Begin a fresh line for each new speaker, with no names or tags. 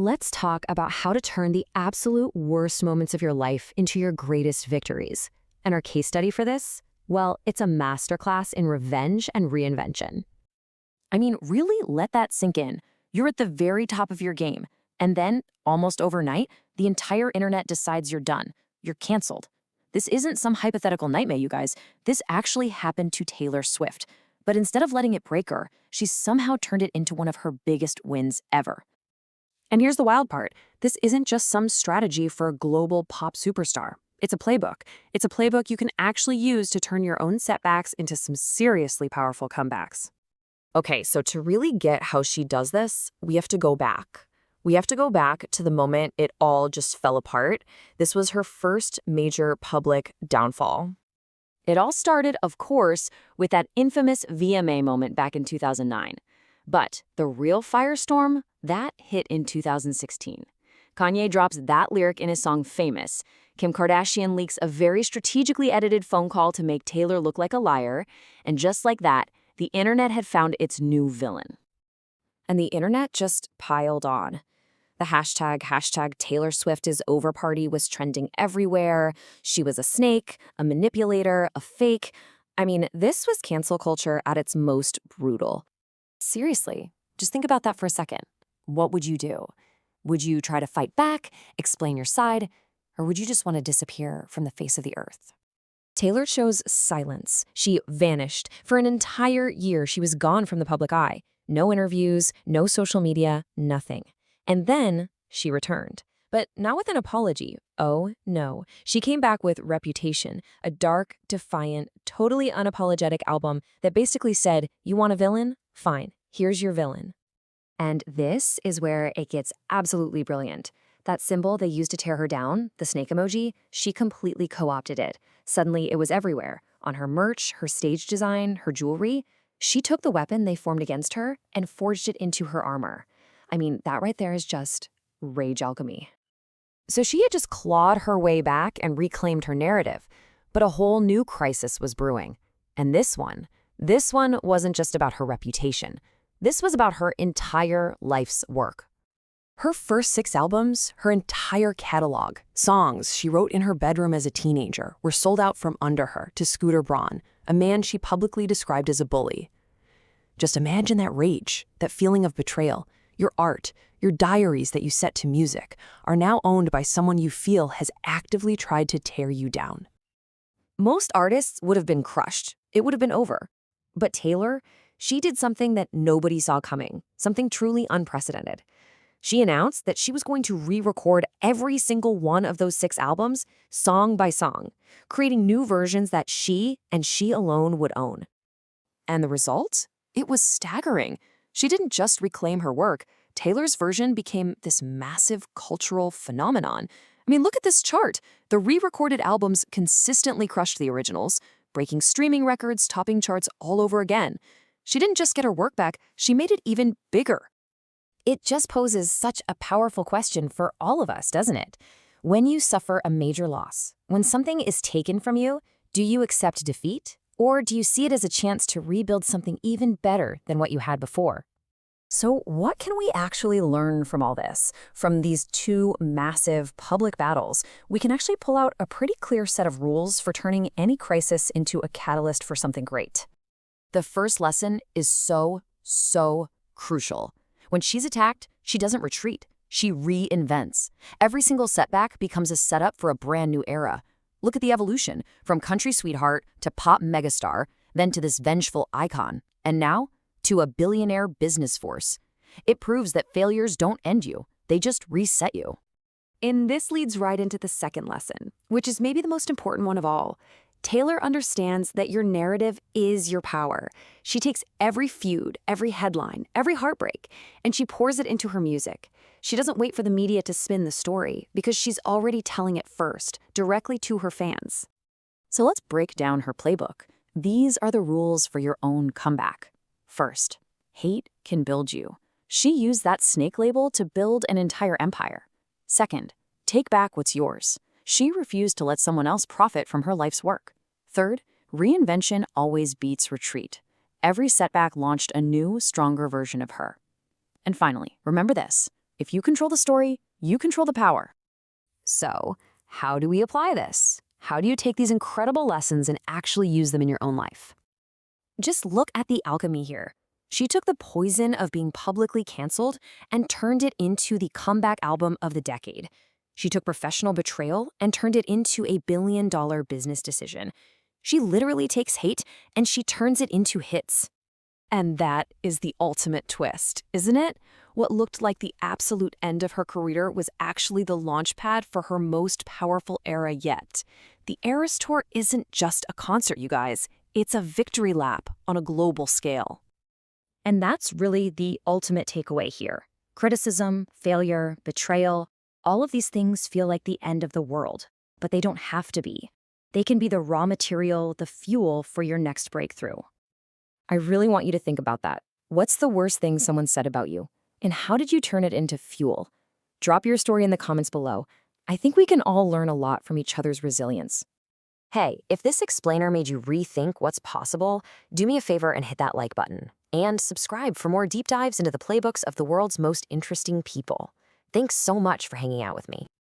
let's talk about how to turn the absolute worst moments of your life into your greatest victories. And our case study for this? Well, it's a masterclass in revenge and reinvention.
I mean, really let that sink in. You're at the very top of your game. And then, almost overnight, the entire internet decides you're done. You're canceled. This isn't some hypothetical nightmare, you guys. This actually happened to Taylor Swift. But instead of letting it break her, she somehow turned it into one of her biggest wins ever.
And here's the wild part. This isn't just some strategy for a global pop superstar. It's a playbook. It's a playbook you can actually use to turn your own setbacks into some seriously powerful comebacks.
Okay, so to really get how she does this, we have to go back. We have to go back to the moment it all just fell apart. This was her first major public downfall. It all started, of course, with that infamous VMA moment back in 2009. But the real firestorm, that hit in 2016. Kanye drops that lyric in his song Famous. Kim Kardashian leaks a very strategically edited phone call to make Taylor look like a liar. And just like that, the internet had found its new villain. And the internet just piled on. The hashtag Taylor Swift is over party was trending everywhere. She was a snake, a manipulator, a fake. I mean, this was cancel culture at its most brutal. Seriously, just think about that for a second. What would you do? Would you try to fight back, explain your side, or would you just want to disappear from the face of the earth? Taylor chose silence. She vanished. For an entire year, she was gone from the public eye. No interviews, no social media, nothing. And then she returned. But not with an apology. Oh, no. She came back with Reputation, a dark, defiant, totally unapologetic album that basically said, you want a villain? Fine, here's your villain. And this is where it gets absolutely brilliant. That symbol they used to tear her down, the snake emoji, she completely co-opted it. Suddenly, it was everywhere. On her merch, her stage design, her jewelry. She took the weapon they formed against her and forged it into her armor. I mean, that right there is just rage alchemy. So she had just clawed her way back and reclaimed her narrative. But a whole new crisis was brewing. And this one wasn't just about her reputation. This was about her entire life's work. Her first 6 albums, her entire catalog, songs she wrote in her bedroom as a teenager, were sold out from under her to Scooter Braun, a man she publicly described as a bully. Just imagine that rage, that feeling of betrayal. Your art, your diaries that you set to music, are now owned by someone you feel has actively tried to tear you down. Most artists would have been crushed. It would have been over. But Taylor, she did something that nobody saw coming, something truly unprecedented. She announced that she was going to re-record every single one of those 6 albums, song by song, creating new versions that she and she alone would own. And the result? It was staggering. She didn't just reclaim her work. Taylor's version became this massive cultural phenomenon. I mean, look at this chart. The re-recorded albums consistently crushed the originals, breaking streaming records, topping charts all over again. She didn't just get her work back, she made it even bigger. It just poses such a powerful question for all of us, doesn't it? When you suffer a major loss, when something is taken from you, do you accept defeat? Or do you see it as a chance to rebuild something even better than what you had before? So what can we actually learn from all this? From these 2 massive public battles, we can actually pull out a pretty clear set of rules for turning any crisis into a catalyst for something great. The first lesson is so crucial. When she's attacked, she doesn't retreat. She reinvents. Every single setback becomes a setup for a brand new era. Look at the evolution, from country sweetheart to pop megastar, then to this vengeful icon, and now to a billionaire business force. It proves that failures don't end you, they just reset you. And this leads right into the second lesson, which is maybe the most important one of all. Taylor understands that your narrative is your power. She takes every feud, every headline, every heartbreak, and she pours it into her music. She doesn't wait for the media to spin the story because she's already telling it first, directly to her fans. So let's break down her playbook. These are the rules for your own comeback. First, hate can build you. She used that snake label to build an entire empire. Second, take back what's yours. She refused to let someone else profit from her life's work. Third, reinvention always beats retreat. Every setback launched a new, stronger version of her. And finally, remember this.
If you control the story, you control the power.
So, how do we apply this? How do you take these incredible lessons and actually use them in your own life? Just look at the alchemy here. She took the poison of being publicly canceled and turned it into the comeback album of the decade. She took professional betrayal and turned it into a billion-dollar business decision. She literally takes hate and she turns it into hits. And that is the ultimate twist, isn't it? What looked like the absolute end of her career was actually the launchpad for her most powerful era yet. The Eras Tour isn't just a concert, you guys. It's a victory lap on a global scale. And that's really the ultimate takeaway here. Criticism, failure, betrayal, all of these things feel like the end of the world, but they don't have to be. They can be the raw material, the fuel for your next breakthrough. I really want you to think about that. What's the worst thing someone said about you? And how did you turn it into fuel? Drop your story in the comments below. I think we can all learn a lot from each other's resilience. Hey, if this explainer made you rethink what's possible, do me a favor and hit that like button. And subscribe for more deep dives into the playbooks of the world's most interesting people. Thanks so much for hanging out with me.